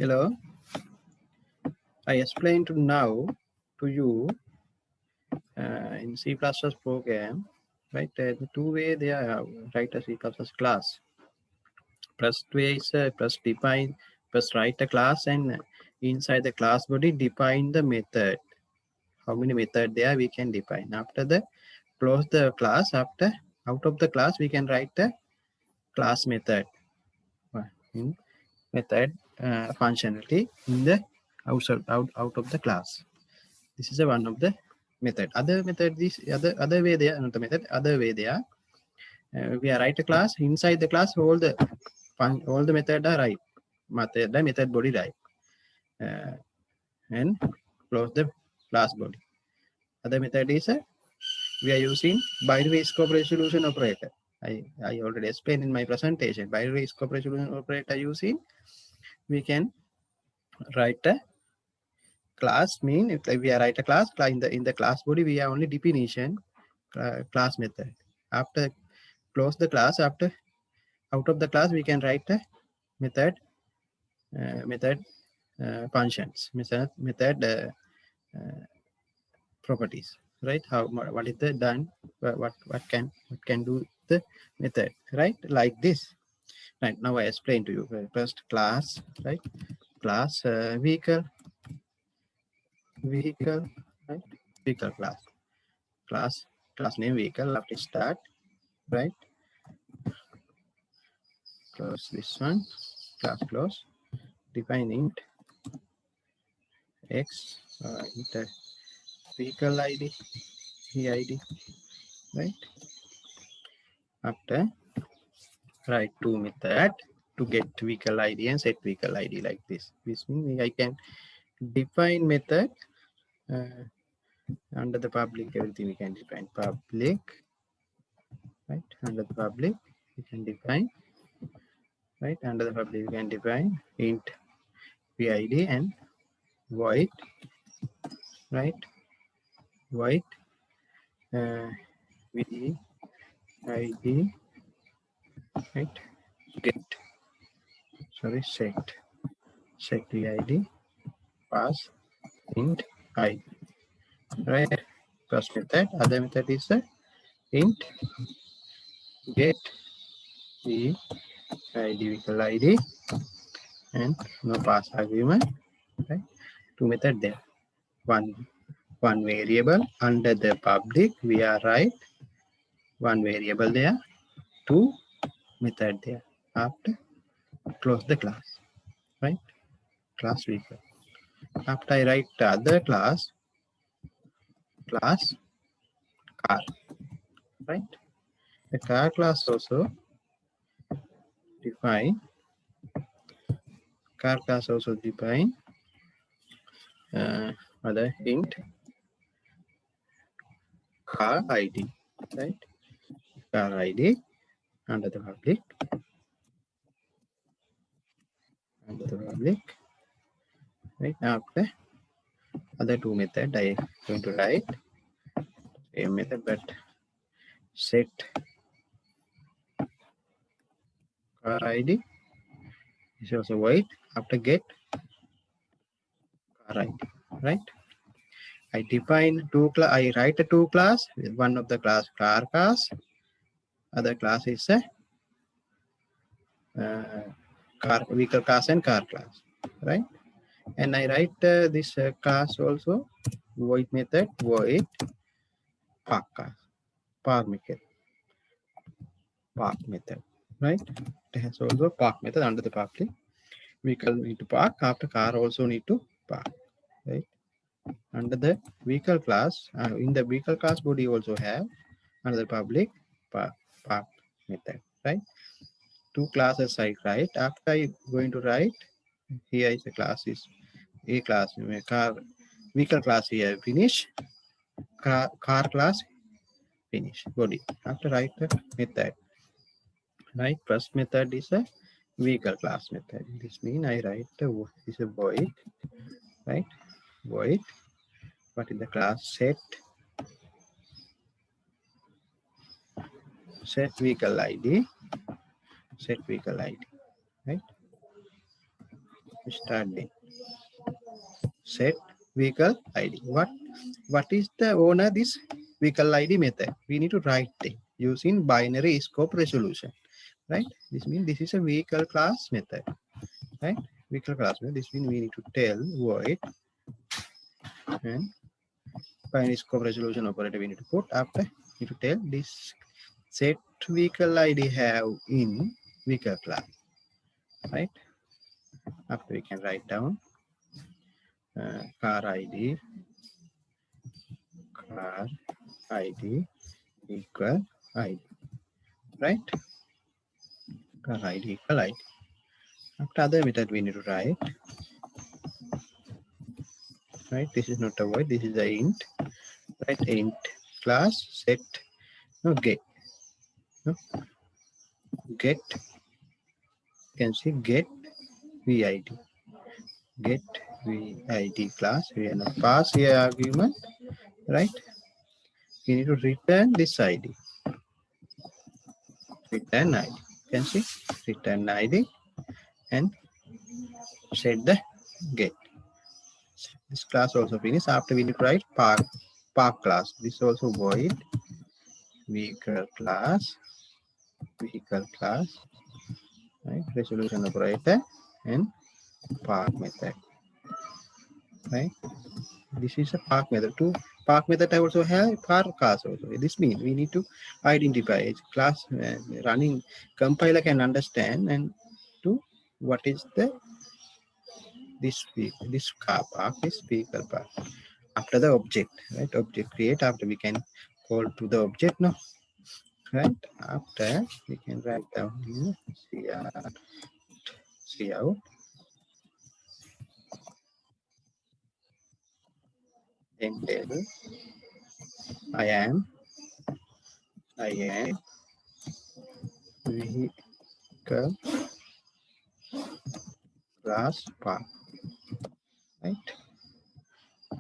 Hello, I explained now to you in C++ program, right? The two way they are write a C++ class. First way is first define, first write a class, and inside the class body define the method. How many method there we can define. After the close the class, after out of the class we can write the class method in method functionality in the out of the class. This is a one of the method. Other method, this other way there, not the method, other way there. We are write a class, inside the class all the method are right, method body right, and close the class body. Other method is we are using binary scope resolution operator. I already explained in my presentation. Binary scope resolution operator using, we can write a class. Mean if we are write a class in the class body, we are only definition class method. After close the class, after out of the class we can write a method functions, method properties, right? How what is the done, what can do the method, right? Like this. Right, now I explain to you. First class, right? Class vehicle, right? Vehicle class name vehicle. After start, right? Close this one, class close, define int x, int vehicle id, eid, right? After write two method to get vehicle id and set vehicle id like this. This means I can define method under the public, everything we can define public, right? Under the public we can define, right? Under the public we can define int vid and void, right? Void vid, right? Get, sorry, set vid, pass int I, right? First method. Other method is int get the id vehicle id and no pass argument, right? Two method there. One variable under the public we are write one variable there, two method there. After close the class, right? Class vehicle. After I write the other class car, right? The car class also define, car class also define other int car id, right? Car id under the public, right? After other two method I going to write same method but set car id is also void. After get car id, right? I define two class. I write a two class. One of the class car class, other class is a car vehicle class and car class, right? And I write this class also void method, void park class, park method, right? It has also park method under the public. Vehicle need to park. After car also need to park, right? Under the vehicle class, in the vehicle class body also have under the public park method, right? Two classes I write. After I going to write, here is the class is a class, car vehicle class here finish, car class finish body. After write the method, right? First method is a vehicle class method. This means I write is a void, right? Void. What is the class? Set vehicle ID, set vehicle ID, right? study set vehicle ID. What is the owner this vehicle ID method? We need to write it using binary scope resolution, right? This means this is a vehicle class method, right? Vehicle class method. This means we need to tell void and binary scope resolution operator we need to put after. We need to tell this set vehicle ID have in vehicle class, right? After we can write down car ID equal ID, right? Car ID equal ID. After other method we need to write, right? This is not a void, this is a int, right? Int class set, no get, no get. You can see get vid, get vid class. We are not pass here argument, right? We need to return this ID, return ID. You can see return ID and set the get. This class also finished. After we need to write park class. This also void vehicle class, right? Resolution operator and park method, right? This is a park method. To park method I also have park class also. This means we need to identify its class running compiler can understand and to what is the this car park, this vehicle park. After the object, right? Object create after we can call to the object now, right? After we can write down here cout table I am vehicle class park, right?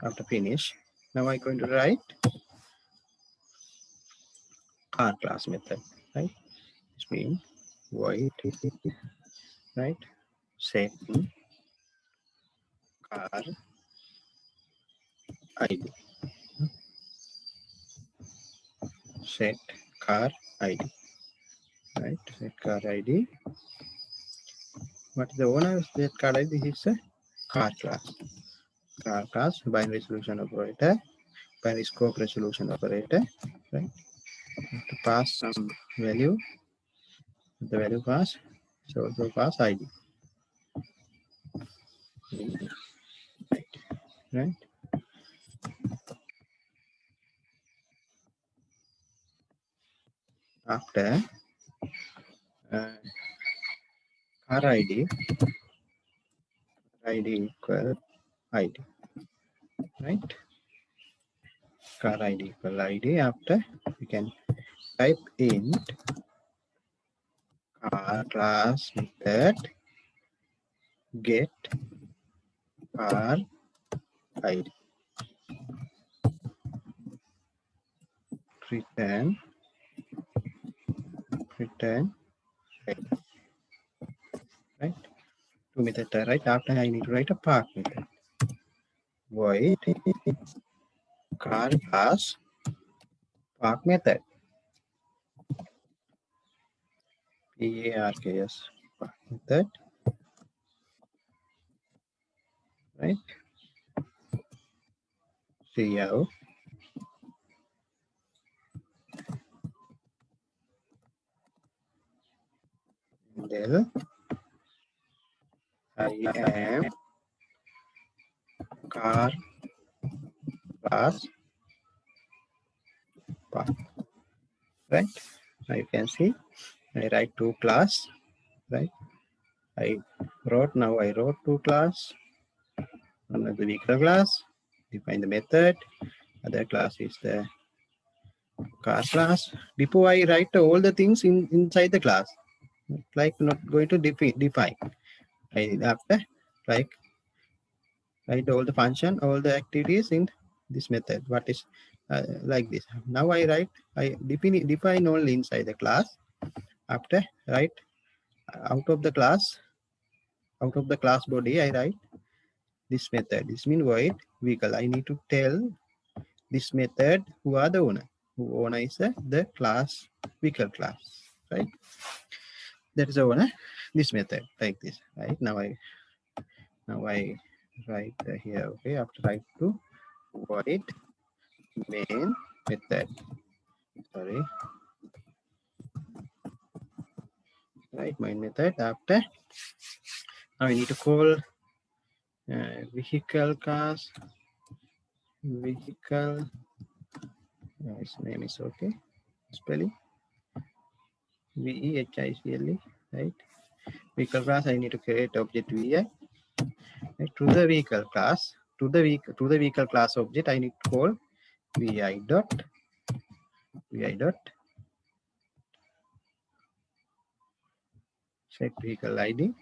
After finish, now I'm going to write car class method, right? This means void, right? Set car ID, set car ID, right? Set car ID. What is the owner of that car ID? This is a car class. Car class binary resolution operator, binary scope resolution operator, right? To pass some value, the value pass, so also pass ID, right? After car ID equal ID, right? Car ID equal ID. After we can type int car class method get car ID, return ID, right? Two method, right? After I need to write a park method, void car class park method, parks park method, right? cout del I am car class park, right? Now you can see I write two class, right? I wrote two class. One is the vehicle class, define the method. Other class is the car class. Before I write all the things inside the class, like not going to define. I after like write all the function, all the activities in this method. What is like this? Now I define only inside the class. After write out of the class, out of the class body, I write this method. This means void vehicle. I need to tell this method who are the owner. Who owner is the class vehicle class, right? That is the owner. This method like this, right? Now I write here. Okay, after write to void main method. Sorry, right? Main method. After now I need to call vehicle class. Vehicle. Its name is okay. Spelling VEHICLE, right? Vehicle class. I need to create object VI. Right? To the vehicle class. To the vehicle class object, I need to call vi dot set vehicle ID,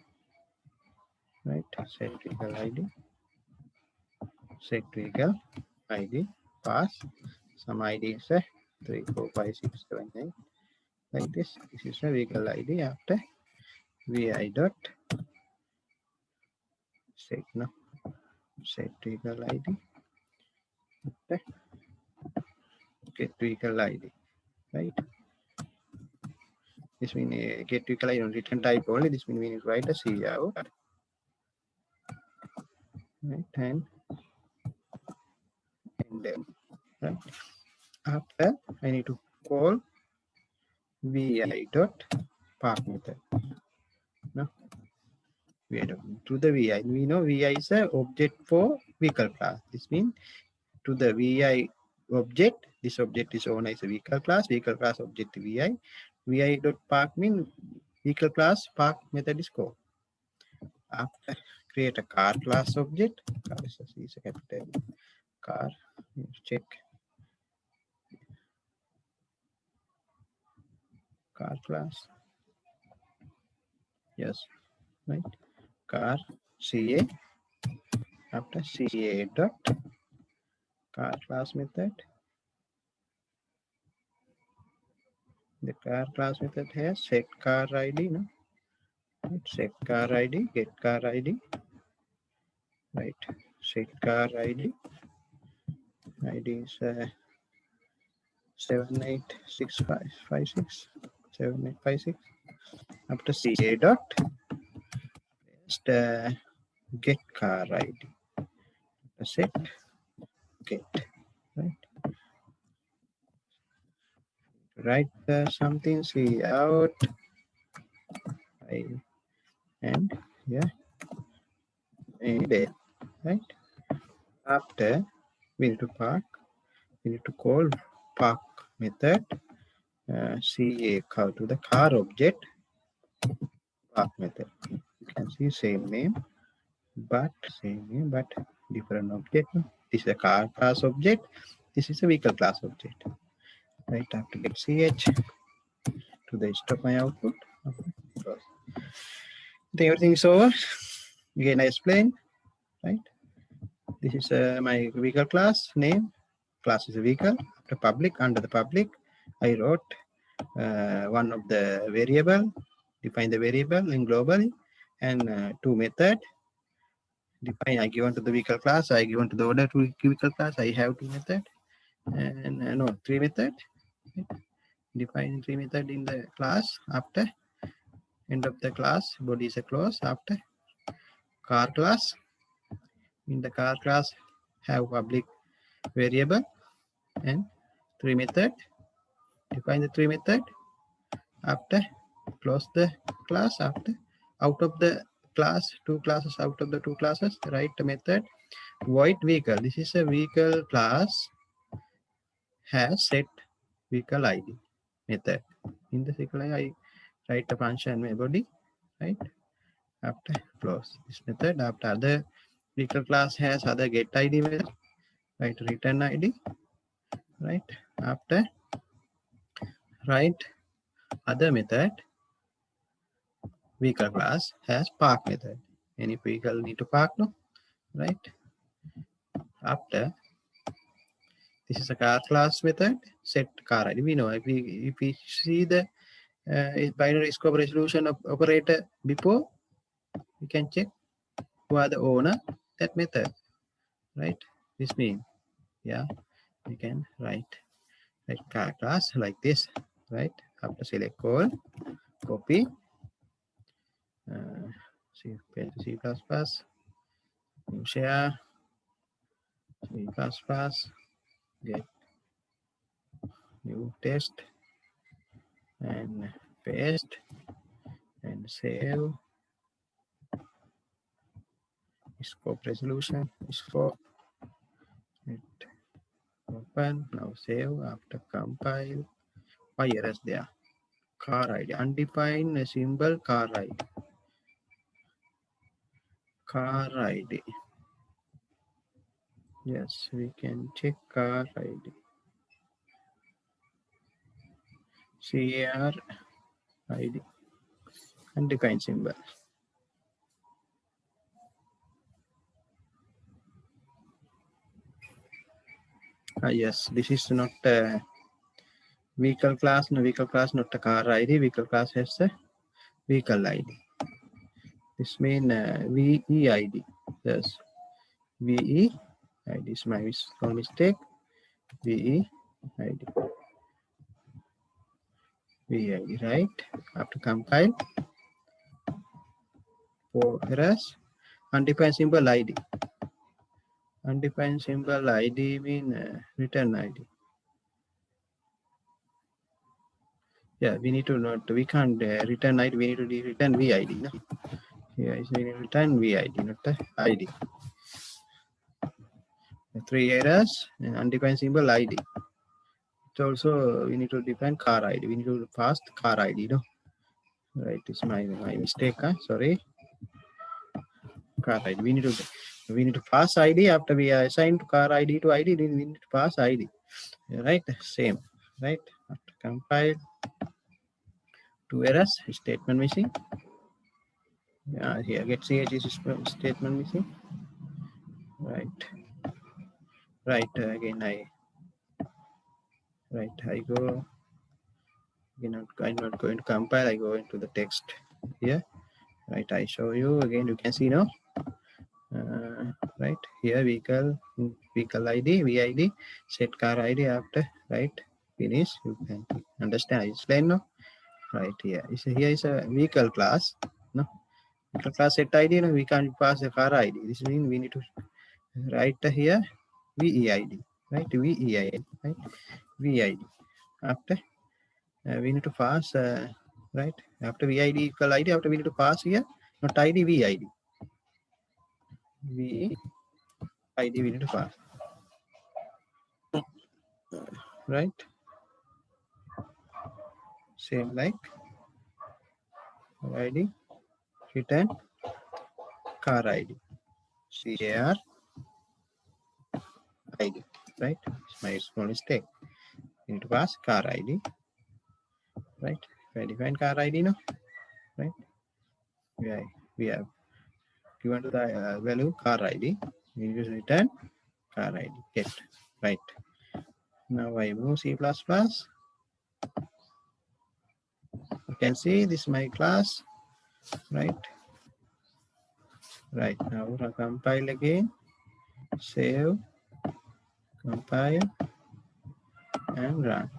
right? Set vehicle ID, pass some ID is 3, 4, 5, 6, 7, 8, like this. This is a vehicle ID. After vi dot set vehicle ID. After get vehicle ID, right? This means get vehicle ID on return type only. This means we need to write a C out, right? And then, right? After I need to call vi dot park method. No, vi dot to the vi. We know vi is a object for vehicle class. This means to the vi object. This object is known as a vehicle class. Vehicle class object vi. Vi dot park means vehicle class park method is called. After create a car class object. Car is a capital car. Check car class. Yes, right. Car CA. After CA dot car class method. The car class method has set car ID, no? Set car ID, get car ID, right? Set car ID. ID is 786556. 7856. After CA dot just get car ID. Set get, right? Write something C out. And yeah, there, right? After we need to park, we need to call park method CA car to the car object park method. You can see same name, but different object. This is a car class object. This is a vehicle class object. Right after get CH to the stop my output. Then everything is over. Again, I explain. Right. This is my vehicle class name. Class is a vehicle. After public, under the public, I wrote one of the variable, define the variable in globally, and two method. Define I given to the vehicle class, I given to the order to vehicle class, I have two method, and no, three method. Define three method in the class. After end of the class, body is a clause. After car class, in the car class have public variable and three method. Define the three method. After close the class. After out of the class, two classes, out of the two classes, write the method void vehicle. This is a vehicle class has set vehicle ID method. In the vehicle I write the function my body, right? After close this method. After other vehicle class has other get ID method, write return ID, right? After write other method vehicle class has park method. Any vehicle need to park, no? Right? After this is a car class method, set car ID. We know if we see the binary scope resolution of operator before, we can check who are the owner that method, right? This means, yeah, we can write car class like this, right? After select all, copy, C, C++, new share, C++, get new test, and paste, and save. Scope resolution is 4. Hit open. Now save. After compile, why errors there? Car ID undefined symbol. Car ID. Car ID. Yes, we can check car ID. CAR ID. Undefined symbol. Yes, this is not a vehicle class. No, vehicle class not a car ID. Vehicle class has a vehicle ID. This means VEID. Yes, VE ID is my small mistake. VE ID. VE right? After compile, for errors, undefined symbol ID. Undefined symbol ID mean return ID. Yeah, we need to not. We can't return ID. We need to return VID. No? Here is return VID, not the ID. The 3 errors and undefined symbol ID. So also we need to define car ID. We need to pass car ID. No, right? It's my mistake. Huh? Sorry. Car ID. We need to pass ID after we assign to car ID to ID. Then we need to pass ID. Right? Same. Right? After compile. 2 errors. Statement missing. Here get CH is statement missing. Right. Right. Again I go. Again, I'm not going to compile. I go into the text here. Right. I show you again. You can see now. Right here vehicle ID VID set car ID after right finish. You can understand. I explain now. Right here. Here is a vehicle class. No vehicle class set ID. No, we can't pass the car ID. This means we need to write here VEID. Right VEID. Right VID. After we need to pass right after VID equal ID. After we need to pass here not ID VID. VID we need to pass. Right. Same like ID return car ID CAR ID. Right. It's my small mistake. You need to pass car ID. Right. If I define car ID now. Right. We have given to the value car ID. We need to return car ID. Get right. Now I move C++. You can see this is my class. Right. Right. Now we'll compile again. Save. Compile and run.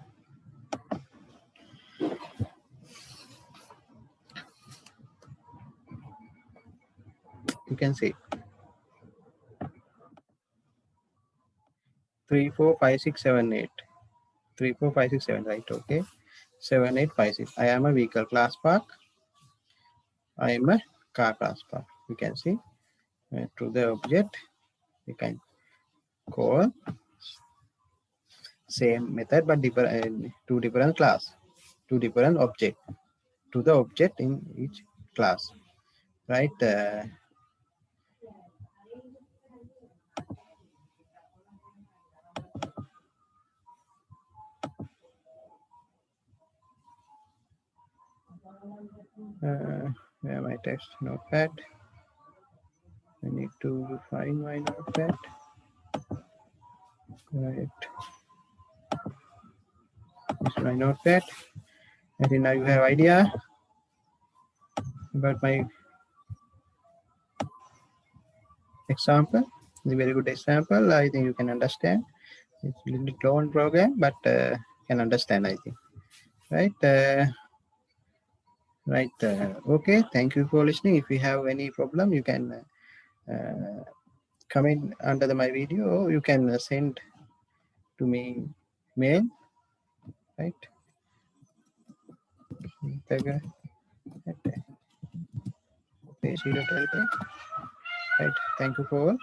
You can see 3, 4, 5, 6, 7, 8. 3, 4, 5, 6, 7, right? Okay. 7, 8, 5, 6. I am a vehicle class park. I am a car class park. You can see to the object. We can call same method but different two different class, two different object to the object in each class, right? Where my text notepad? I need to find my notepad. Right. This is my notepad. I think now you have idea about my example. It's a very good example. I think you can understand. It's a little bit long program, but can understand, I think. Right. Okay. Thank you for listening. If you have any problem, you can comment under my video, or you can send to me mail. Right. Right. Thank you for all.